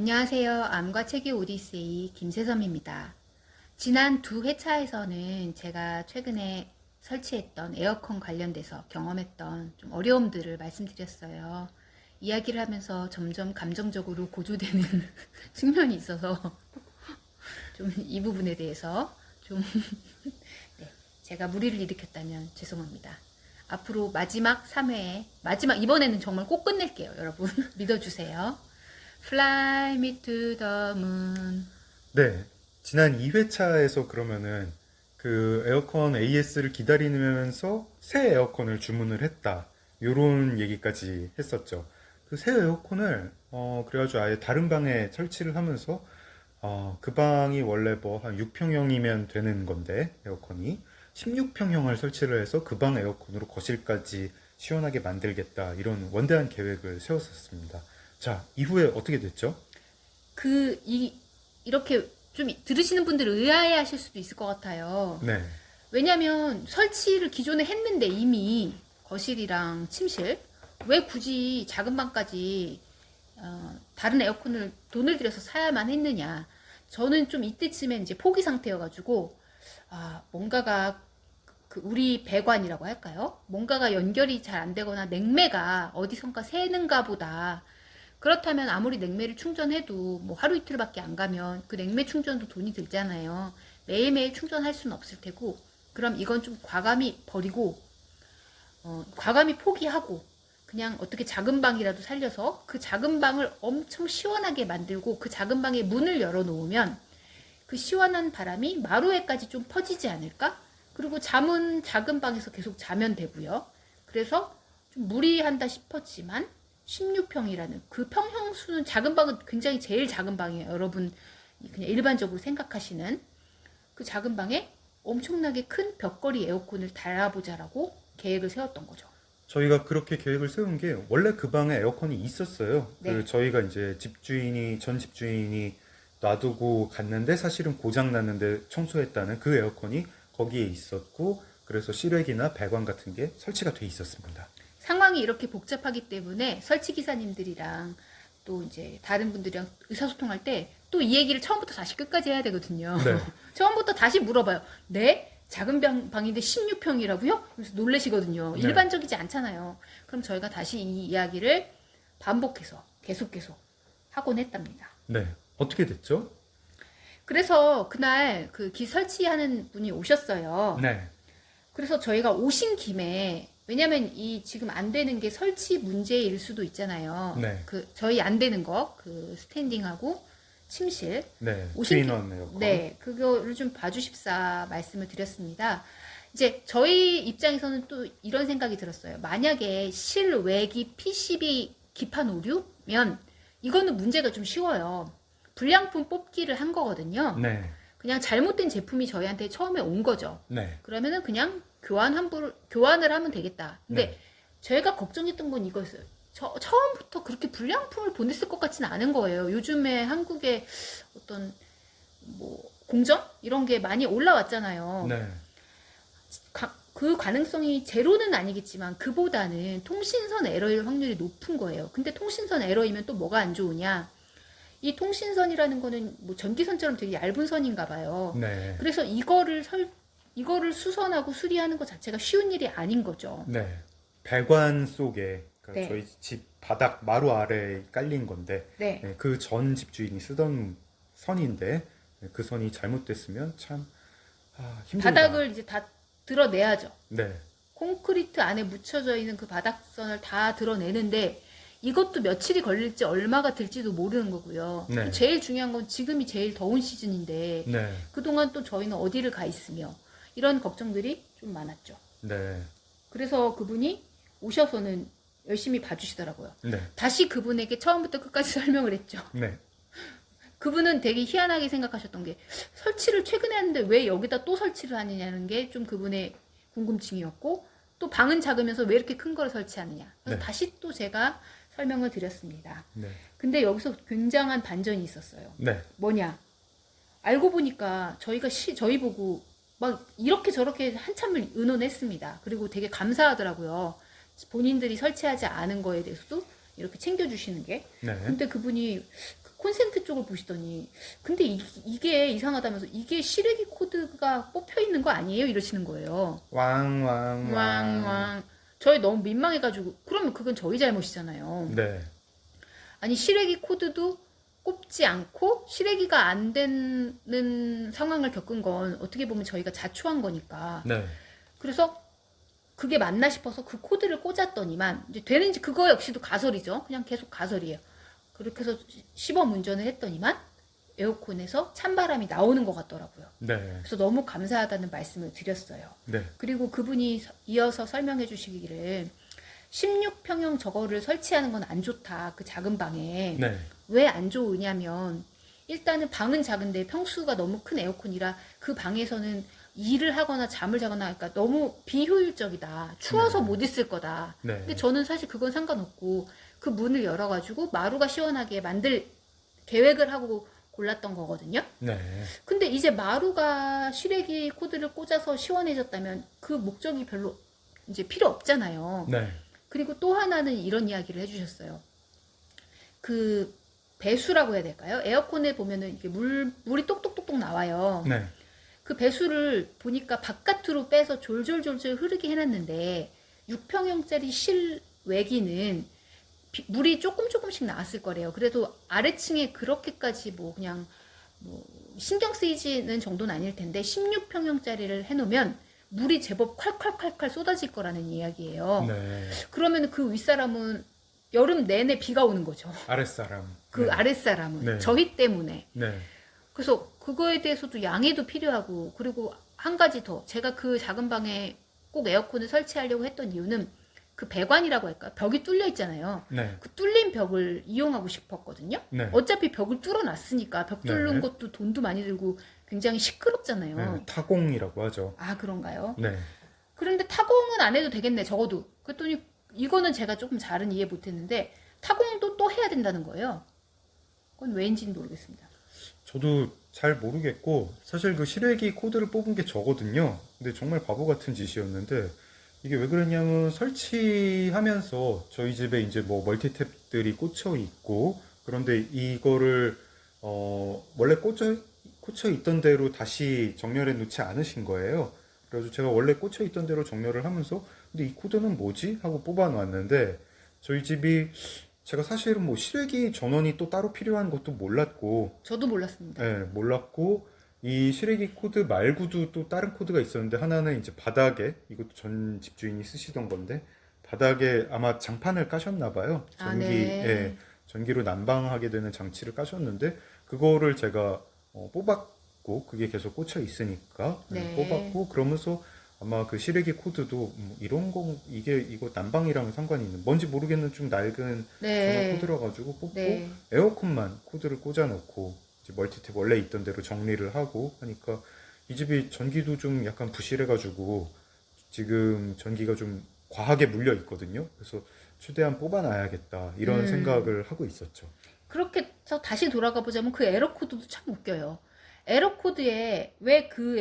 안녕하세요. 암과 책의 오디세이 김세섬입니다. 지난 두 회차에서는 제가 최근에 설치했던 에어컨 관련돼서 경험했던 좀 어려움들을 말씀드렸어요. 이야기를 하면서 점점 감정적으로 고조되는 측면이 있어서 좀 이 부분에 대해서 좀 네, 제가 무리를 일으켰다면 죄송합니다. 앞으로 마지막 3회에 이번에는 정말 꼭 끝낼게요. 여러분 믿어주세요. Fly me to the moon. 네, 지난 2회차에서 그러면은 그 에어컨 AS를 기다리면서 새 에어컨을 주문을 했다. 요런 얘기까지 했었죠. 그 새 에어컨을 그래가지고 아예 다른 방에 설치를 하면서 그 방이 원래 뭐 한 6평형이면 되는 건데 에어컨이 16평형을 설치를 해서 그 방 에어컨으로 거실까지 시원하게 만들겠다. 이런 원대한 계획을 세웠었습니다. 자, 이후에 어떻게 됐죠? 이렇게 좀 들으시는 분들 의아해 하실 수도 있을 것 같아요. 네, 왜냐면 설치를 기존에 했는데 이미 거실이랑 침실, 왜 굳이 작은 방까지 다른 에어컨을 돈을 들여서 사야만 했느냐. 저는 좀 이때쯤에 이제 포기 상태여가지고, 뭔가가 우리 배관이라고 할까요? 뭔가가 연결이 잘 안 되거나 냉매가 어디선가 새는가 보다. 그렇다면 아무리 냉매를 충전해도 뭐 하루 이틀밖에 안 가면 그 냉매 충전도 돈이 들잖아요. 매일매일 충전할 수는 없을 테고, 그럼 이건 좀 과감히 버리고, 과감히 포기하고, 그냥 어떻게 작은 방이라도 살려서 그 작은 방을 엄청 시원하게 만들고 그 작은 방에 문을 열어놓으면 그 시원한 바람이 마루에까지 좀 퍼지지 않을까? 그리고 잠은 작은 방에서 계속 자면 되고요. 그래서 좀 무리한다 싶었지만 16평이라는 그 평형수는 작은 방은 굉장히 제일 작은 방이에요. 여러분 그냥 일반적으로 생각하시는 그 작은 방에 엄청나게 큰 벽걸이 에어컨을 달아보자라고 계획을 세웠던 거죠. 저희가 그렇게 계획을 세운 게 원래 그 방에 에어컨이 있었어요. 네. 그 저희가 이제 전 집주인이 놔두고 갔는데 사실은 고장 났는데 청소했다는 그 에어컨이 거기에 있었고 그래서 실외기나 배관 같은 게 설치가 돼 있었습니다. 상황이 이렇게 복잡하기 때문에 설치 기사님들이랑 또 이제 다른 분들이랑 의사소통할 때 또 이 얘기를 처음부터 다시 끝까지 해야 되거든요. 네. 처음부터 다시 물어봐요. 네? 작은 방인데 16평이라고요? 그래서 놀라시거든요. 네. 일반적이지 않잖아요. 그럼 저희가 다시 이 이야기를 반복해서 계속 하곤 했답니다. 네. 어떻게 됐죠? 그래서 그날 그 기 설치하는 분이 오셨어요. 네. 그래서 저희가 오신 김에 왜냐면 이 지금 안 되는 게 설치 문제일 수도 있잖아요. 네. 그 저희 안 되는 거 그 스탠딩하고 침실 네. 오신 트윈원 에어컨. 네, 그거를 좀 봐주십사 말씀을 드렸습니다. 이제 저희 입장에서는 또 이런 생각이 들었어요. 만약에 실외기 PCB 기판 오류면 이거는 문제가 좀 쉬워요. 불량품 뽑기를 한 거거든요. 네. 그냥 잘못된 제품이 저희한테 처음에 온 거죠. 네. 그러면은 그냥 교환을 하면 되겠다. 근데 네. 저희가 걱정했던 건 이거였어요. 처음부터 그렇게 불량품을 보냈을 것 같지는 않은 거예요. 요즘에 한국에 어떤 뭐 공정 이런 게 많이 올라왔잖아요. 네. 그 가능성이 제로는 아니겠지만 그보다는 통신선 에러일 확률이 높은 거예요. 근데 통신선 에러이면 또 뭐가 안 좋으냐? 이 통신선이라는 거는 뭐 전기선처럼 되게 얇은 선인가 봐요. 네. 그래서 이거를 수선하고 수리하는 것 자체가 쉬운 일이 아닌 거죠. 네. 배관 속에 그러니까 네. 저희 집 바닥 마루 아래에 깔린 건데 네. 그 전 집주인이 쓰던 선인데 그 선이 잘못됐으면 참 힘들다. 바닥을 이제 다 드러내야죠. 네. 콘크리트 안에 묻혀져 있는 그 바닥선을 다 드러내는데 이것도 며칠이 걸릴지 얼마가 들지도 모르는 거고요. 네. 또 제일 중요한 건 지금이 제일 더운 시즌인데 네. 그동안 또 저희는 어디를 가 있으며 이런 걱정들이 좀 많았죠. 네. 그래서 그분이 오셔서는 열심히 봐주시더라고요. 네. 다시 그분에게 처음부터 끝까지 설명을 했죠. 네. 그분은 되게 희한하게 생각하셨던 게 설치를 최근에 했는데 왜 여기다 또 설치를 하느냐는 게 좀 그분의 궁금증이었고 또 방은 작으면서 왜 이렇게 큰 걸 설치하느냐. 그래서 네. 다시 또 제가 설명을 드렸습니다. 네. 근데 여기서 굉장한 반전이 있었어요. 네. 뭐냐? 알고 보니까 저희 보고 막 이렇게 저렇게 한참을 의논했습니다. 그리고 되게 감사하더라고요. 본인들이 설치하지 않은 거에 대해서도 이렇게 챙겨주시는 게. 네. 근데 그분이 그 콘센트 쪽을 보시더니 근데 이게 이상하다면서 이게 시래기 코드가 뽑혀 있는 거 아니에요? 이러시는 거예요. 왕왕왕. 왕왕. 저희 너무 민망해가지고 그러면 그건 저희 잘못이잖아요. 네. 아니 시래기 코드도 꼽지 않고 시래기가 안 되는 상황을 겪은 건 어떻게 보면 저희가 자초한 거니까. 네. 그래서 그게 맞나 싶어서 그 코드를 꽂았더니만 이제 되는지 그거 역시도 가설이죠. 그냥 계속 가설이에요. 그렇게 해서 시범 운전을 했더니만 에어컨에서 찬바람이 나오는 것 같더라고요. 네. 그래서 너무 감사하다는 말씀을 드렸어요. 네. 그리고 그분이 이어서 설명해 주시기를 16평형 저거를 설치하는 건 안 좋다. 그 작은 방에. 네. 왜 안 좋으냐면 일단은 방은 작은데 평수가 너무 큰 에어컨이라 그 방에서는 일을 하거나 잠을 자거나 그러니까 너무 비효율적이다. 추워서 네. 못 있을 거다. 네. 근데 저는 사실 그건 상관없고 그 문을 열어가지고 마루가 시원하게 만들 계획을 하고 골랐던 거거든요. 네. 근데 이제 마루가 시래기 코드를 꽂아서 시원해졌다면 그 목적이 별로 이제 필요 없잖아요. 네. 그리고 또 하나는 이런 이야기를 해주셨어요. 그 배수라고 해야 될까요? 에어컨에 보면은 이게 물이 똑똑똑똑 나와요. 네. 그 배수를 보니까 바깥으로 빼서 졸졸졸졸 흐르게 해놨는데 6평형짜리 실외기는 물이 조금씩 나왔을 거래요. 그래도 아래층에 그렇게까지 뭐 그냥 뭐 신경 쓰이지는 정도는 아닐 텐데 16평형짜리를 해놓으면 물이 제법 콸콸콸콸 쏟아질 거라는 이야기예요. 네. 그러면 그 윗사람은 여름 내내 비가 오는 거죠. 아랫사람. 그 네. 아랫사람은 네. 저희 때문에. 네. 그래서 그거에 대해서도 양해도 필요하고 그리고 한 가지 더 제가 그 작은 방에 꼭 에어컨을 설치하려고 했던 이유는 그 배관이라고 할까 벽이 뚫려 있잖아요. 네. 그 뚫린 벽을 이용하고 싶었거든요. 네. 어차피 벽을 뚫어놨으니까 벽 뚫는 네. 것도 돈도 많이 들고 굉장히 시끄럽잖아요. 네. 타공이라고 하죠. 아 그런가요? 네. 그런데 타공은 안 해도 되겠네 적어도. 그랬더니 이거는 제가 조금 잘은 이해 못했는데 타공도 또 해야 된다는 거예요. 그건 왜인지는 모르겠습니다. 저도 잘 모르겠고 사실 그 실외기 코드를 뽑은 게 저거든요. 근데 정말 바보 같은 짓이었는데 이게 왜 그랬냐면 설치하면서 저희 집에 이제 뭐 멀티탭들이 꽂혀 있고 그런데 이거를 원래 꽂혀 있던 대로 다시 정렬해 놓지 않으신 거예요. 그래서 제가 원래 꽂혀 있던 대로 정렬을 하면서 근데 이 코드는 뭐지? 하고 뽑아 놨는데 저희 집이 제가 사실은 뭐 실외기 전원이 또 따로 필요한 것도 몰랐고 저도 몰랐습니다. 네, 몰랐고 이 실외기 코드 말고도 또 다른 코드가 있었는데 하나는 이제 바닥에 이것도 전 집주인이 쓰시던 건데 바닥에 아마 장판을 까셨나 봐요. 아, 네. 예, 전기로 난방하게 되는 장치를 까셨는데 그거를 제가 뽑았고 그게 계속 꽂혀 있으니까 네. 뽑았고 그러면서 아마 그 실외기 코드도 이런 거 이거 난방이랑 상관이 있는 뭔지 모르겠는 좀 낡은 전원 네. 코드라 가지고 뽑고 네. 에어컨만 코드를 꽂아 놓고 이제 멀티탭 원래 있던 대로 정리를 하고 하니까 이 집이 전기도 좀 약간 부실해 가지고 지금 전기가 좀 과하게 물려 있거든요. 그래서 최대한 뽑아 놔야겠다 이런 생각을 하고 있었죠. 그렇게 해서 다시 돌아가 보자면 그 에러 코드도 참 웃겨요. 에러 코드에 왜 그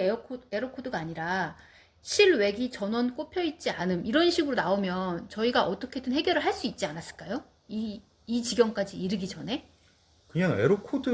에러 코드가 아니라 실외기 전원 꼽혀 있지 않음 이런 식으로 나오면 저희가 어떻게든 해결을 할 수 있지 않았을까요? 이 지경까지 이르기 전에? 그냥 에러 코드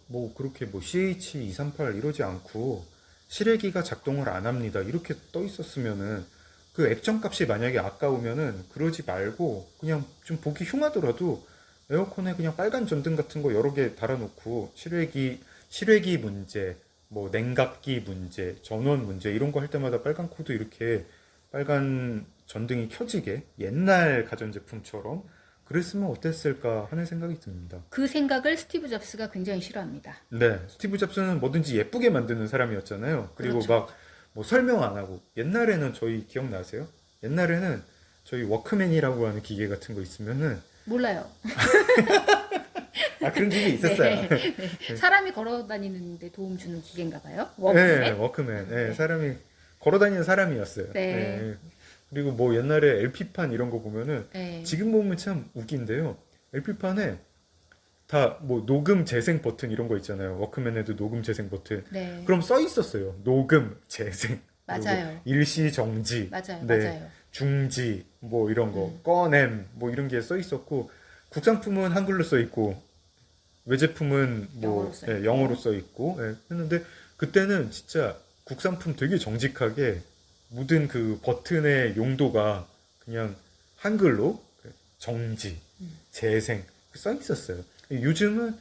뭐 그렇게 뭐 CH238 이러지 않고 실외기가 작동을 안 합니다. 이렇게 떠 있었으면은 그 액정 값이 만약에 아까우면은 그러지 말고 그냥 좀 보기 흉하더라도 에어컨에 그냥 빨간 전등 같은 거 여러 개 달아놓고 실외기 문제, 뭐 냉각기 문제, 전원 문제 이런 거 할 때마다 빨간 코드 이렇게 빨간 전등이 켜지게 옛날 가전제품처럼 그랬으면 어땠을까 하는 생각이 듭니다. 그 생각을 스티브 잡스가 굉장히 싫어합니다. 네, 스티브 잡스는 뭐든지 예쁘게 만드는 사람이었잖아요. 그리고 그렇죠. 막 뭐 설명 안 하고 옛날에는 저희 기억나세요? 옛날에는 저희 워크맨이라고 하는 기계 같은 거 있으면은 몰라요. 아 그런 기계 있었어요. 네. 사람이 걸어 다니는데 도움 주는 기계인가 봐요. 네, 워크맨. 워크맨. 네, 네. 사람이 걸어다니는 사람이었어요. 네. 그리고 뭐 옛날에 LP판 이런 거 보면은 네. 지금 보면 참 웃긴데요. LP판에 다 뭐 녹음 재생 버튼 이런 거 있잖아요. 워크맨에도 녹음 재생 버튼. 네. 그럼 써 있었어요. 녹음 재생. 그리고 맞아요. 일시 정지. 맞아요. 네. 맞아요. 중지 뭐 이런 거 꺼냄 뭐 이런 게 써 있었고 국산품은 한글로 써 있고 외제품은 영어로 써 있고. 영어로 써 있고 했는데 그때는 진짜 국산품 되게 정직하게 모든 그 버튼의 용도가 그냥 한글로 정지, 재생 써 있었어요. 요즘은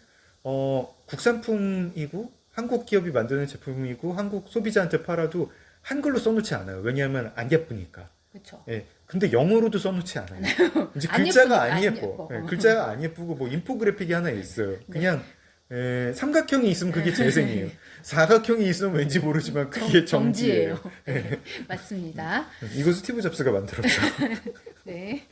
국산품이고 한국 기업이 만드는 제품이고 한국 소비자한테 팔아도 한글로 써놓지 않아요. 왜냐하면 안 예쁘니까. 그렇죠. 예. 근데 영어로도 써놓지 않아요. 이제 안 글자가 예쁘니까 안 안 예뻐. 예뻐. 예, 글자가 안 예쁘고 뭐 인포그래픽이 하나 있어요. 네. 그냥 삼각형이 있으면 그게 재생이에요. 사각형이 있으면 왠지 모르지만 그게 정지예요. 네, 맞습니다. 이거 스티브 잡스가 만들었죠. 네.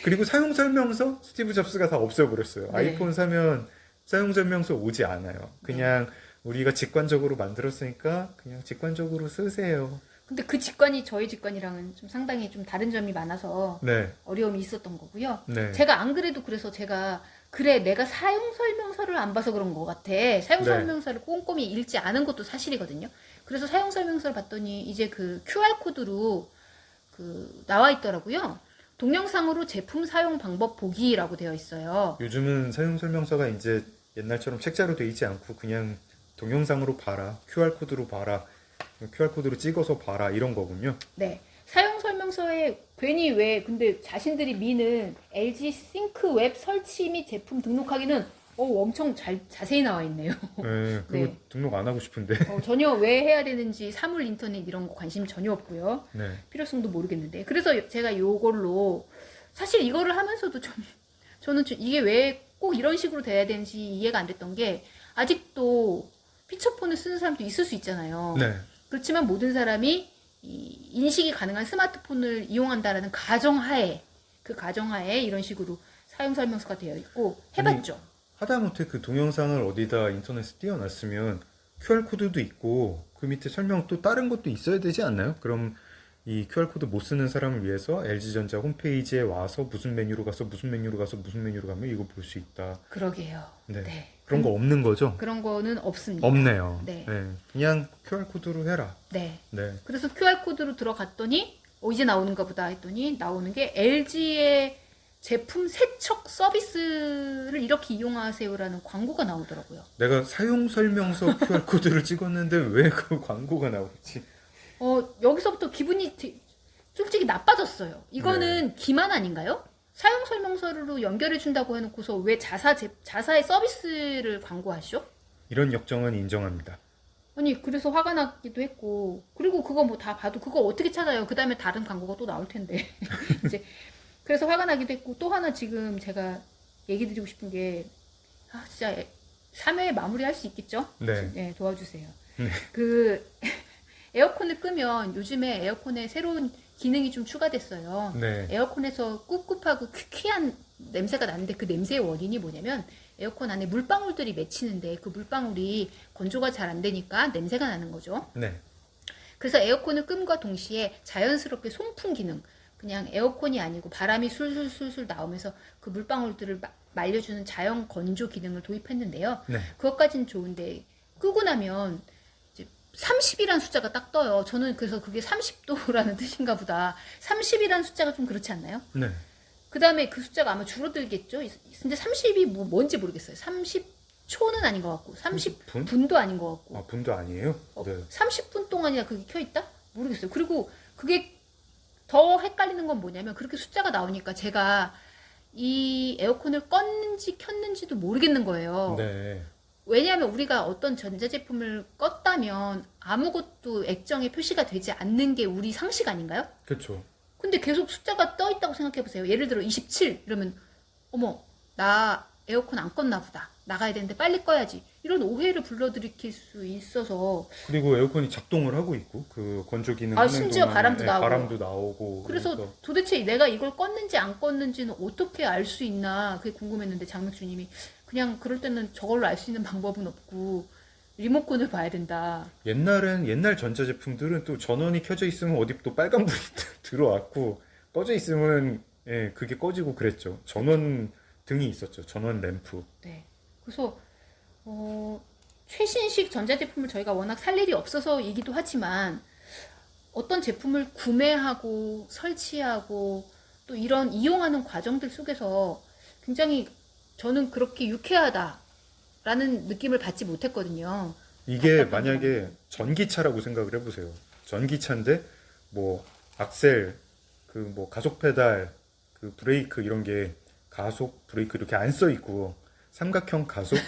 그리고 사용 설명서 스티브 잡스가 다 없애버렸어요. 네. 아이폰 사면 사용 설명서 오지 않아요. 그냥 우리가 직관적으로 만들었으니까 그냥 직관적으로 쓰세요. 근데 그 직관이 저희 직관이랑은 좀 상당히 좀 다른 점이 많아서 네, 어려움이 있었던 거고요. 네, 제가 안 그래도 그래서 제가 그래 내가 사용 설명서를 안 봐서 그런 것 같아. 사용 네. 설명서를 꼼꼼히 읽지 않은 것도 사실이거든요. 그래서 사용 설명서를 봤더니 이제 그 QR 코드로 그 나와 있더라고요. 동영상으로 제품 사용 방법 보기라고 되어 있어요. 요즘은 사용 설명서가 이제 옛날처럼 책자로 돼 있지 않고 그냥 동영상으로 봐라, QR 코드로 봐라, QR코드로 찍어서 봐라 이런 거군요. 네. 사용 설명서에 괜히 왜 근데 자신들이 미는 LG 싱크 웹 설치 및 제품 등록하기는 엄청 자세히 나와 있네요. 네, 그거 네. 등록 안 하고 싶은데. 전혀 왜 해야 되는지 사물 인터넷 이런 거 관심 전혀 없고요. 네, 필요성도 모르겠는데. 그래서 제가 요걸로 사실 이거를 하면서도 저는 이게 왜 꼭 이런 식으로 돼야 되는지 이해가 안 됐던 게 아직도 피처폰을 쓰는 사람도 있을 수 있잖아요. 네, 그렇지만 모든 사람이 이 인식이 가능한 스마트폰을 이용한다라는 가정하에 그 가정하에 이런 식으로 사용 설명서가 되어 있고 해봤죠. 하다못해 그 동영상을 어디다 인터넷에 띄워놨으면 QR코드도 있고 그 밑에 설명 또 다른 것도 있어야 되지 않나요? 그럼 이 QR코드 못 쓰는 사람을 위해서 LG전자 홈페이지에 와서 무슨 메뉴로 가서 무슨 메뉴로 가서 무슨 메뉴로 가면 이거 볼 수 있다. 그러게요. 네. 네. 그런 거 없는 거죠? 그런 거는 없습니다. 없네요. 네. 그냥 QR코드로 해라. 네. 네. 그래서 QR코드로 들어갔더니 이제 나오는가 보다 했더니 나오는 게 LG의 제품 세척 서비스를 이렇게 이용하세요라는 광고가 나오더라고요. 내가 사용 설명서 QR코드를 찍었는데 왜 그 광고가 나오지? 여기서부터 기분이 솔직히 나빠졌어요. 이거는 기만 아닌가요? 사용 설명서로 연결해 준다고 해놓고서 왜 자사의 서비스를 광고하시죠? 이런 역정은 인정합니다. 아니 그래서 화가 나기도 했고 그리고 그거 뭐 다 봐도 그거 어떻게 찾아요? 그 다음에 다른 광고가 또 나올 텐데 이제 그래서 화가 나기도 했고 또 하나 지금 제가 얘기 드리고 싶은 게 진짜 3회 마무리할 수 있겠죠? 네. 네, 도와주세요. 네. 그 에어컨을 끄면 요즘에 에어컨에 새로운 기능이 좀 추가됐어요. 네. 에어컨에서 꿉꿉하고 퀴퀴한 냄새가 나는데 그 냄새의 원인이 뭐냐면 에어컨 안에 물방울들이 맺히는데 그 물방울이 건조가 잘 안 되니까 냄새가 나는 거죠. 네. 그래서 에어컨을 끔과 동시에 자연스럽게 송풍 기능, 그냥 에어컨이 아니고 바람이 술술술술 나오면서 그 물방울들을 말려주는 자연 건조 기능을 도입했는데요. 네. 그것까지는 좋은데 끄고 나면 이제 30이라는 숫자가 딱 떠요. 저는 그래서 그게 30도라는 뜻인가 보다. 30이라는 숫자가 좀 그렇지 않나요? 네. 그 다음에 그 숫자가 아마 줄어들겠죠? 근데 30이 뭔지 모르겠어요. 30초는 아닌 것 같고, 30분도 아닌 것 같고. 아, 분도 아니에요? 네. 30분 동안이나 그게 켜있다? 모르겠어요. 그리고 그게 더 헷갈리는 건 뭐냐면 그렇게 숫자가 나오니까 제가 이 에어컨을 껐는지 켰는지도 모르겠는 거예요. 네. 왜냐하면 우리가 어떤 전자제품을 껐다면 아무것도 액정에 표시가 되지 않는 게 우리 상식 아닌가요? 그렇죠. 근데 계속 숫자가 떠 있다고 생각해 보세요. 예를 들어 27 이러면 어머 나 에어컨 안 껐나 보다. 나가야 되는데 빨리 꺼야지. 이런 오해를 불러들이킬 수 있어서 그리고 에어컨이 작동을 하고 있고 그 건조 기능 하는 심지어 동안에 바람도 나오고. 바람도 나오고 그래서 도대체 내가 이걸 껐는지 안 껐는지는 어떻게 알 수 있나 그게 궁금했는데 장명주님이 그냥 그럴 때는 저걸로 알 수 있는 방법은 없고 리모컨을 봐야 된다. 옛날 전자제품들은 또 전원이 켜져 있으면 어디 또 빨간불이 들어왔고 꺼져 있으면 그게 꺼지고 그랬죠. 전원 등이 있었죠. 전원 램프. 네. 그래서 최신식 전자제품을 저희가 워낙 살 일이 없어서이기도 하지만 어떤 제품을 구매하고 설치하고 또 이런 이용하는 과정들 속에서 굉장히 저는 그렇게 유쾌하다라는 느낌을 받지 못했거든요. 이게 답답한 만약에 전기차라고 생각을 해보세요. 전기차인데 뭐 악셀, 그 뭐 가속 페달, 그 브레이크 이런 게 가속, 브레이크 이렇게 안 써 있고 삼각형 가속,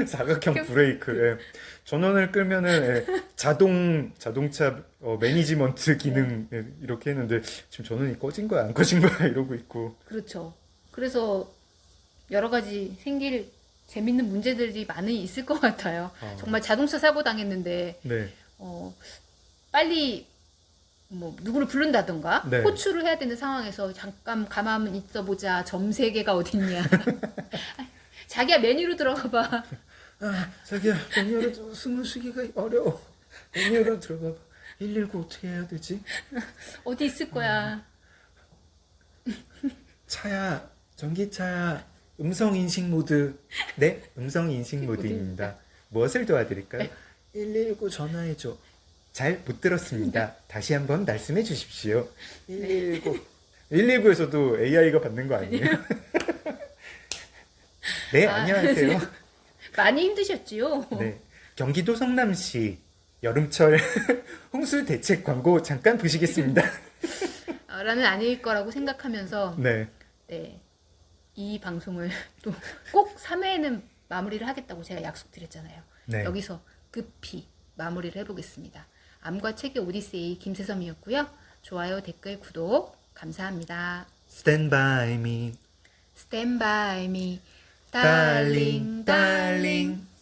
사각형 브레이크, 예. 전원을 끄면은 자동차 매니지먼트 기능 예, 이렇게 했는데 지금 전원이 꺼진 거야 안 꺼진 거야 이러고 있고. 그렇죠. 그래서 여러 가지 생길 재밌는 문제들이 많이 있을 것 같아요. 아. 정말 자동차 사고 당했는데 네, 빨리 뭐 누구를 부른다던가 네. 호출을 해야 되는 상황에서 잠깐 가만 있어 보자. 점세개가 어딨냐. 자기야 메뉴로 들어가 봐. 자기야 메뉴로 숨을 쉬기가 어려워. 메뉴로 들어가 봐. 119 어떻게 해야 되지? 어디 있을 거야. 차야, 전기차야, 음성 인식 모드. 네, 음성 인식 모드입니다. 무엇을 도와드릴까요? 119 전화해줘. 잘 못 들었습니다. 다시 한번 말씀해 주십시오. 119. 119에서도 AI가 받는 거 아니에요? 네, 안녕하세요. 많이 힘드셨지요? 네, 경기도 성남시 여름철 홍수 대책 광고 잠깐 보시겠습니다. 라는 아닐 거라고 생각하면서 네, 네, 이 방송을 또 꼭 3회에는 마무리를 하겠다고 제가 약속드렸잖아요. 네. 여기서 급히 마무리를 해보겠습니다. 암과 책의 오디세이 김세섬이었고요. 좋아요, 댓글, 구독 감사합니다. Stand by me, Stand by me, darling, darling, darling.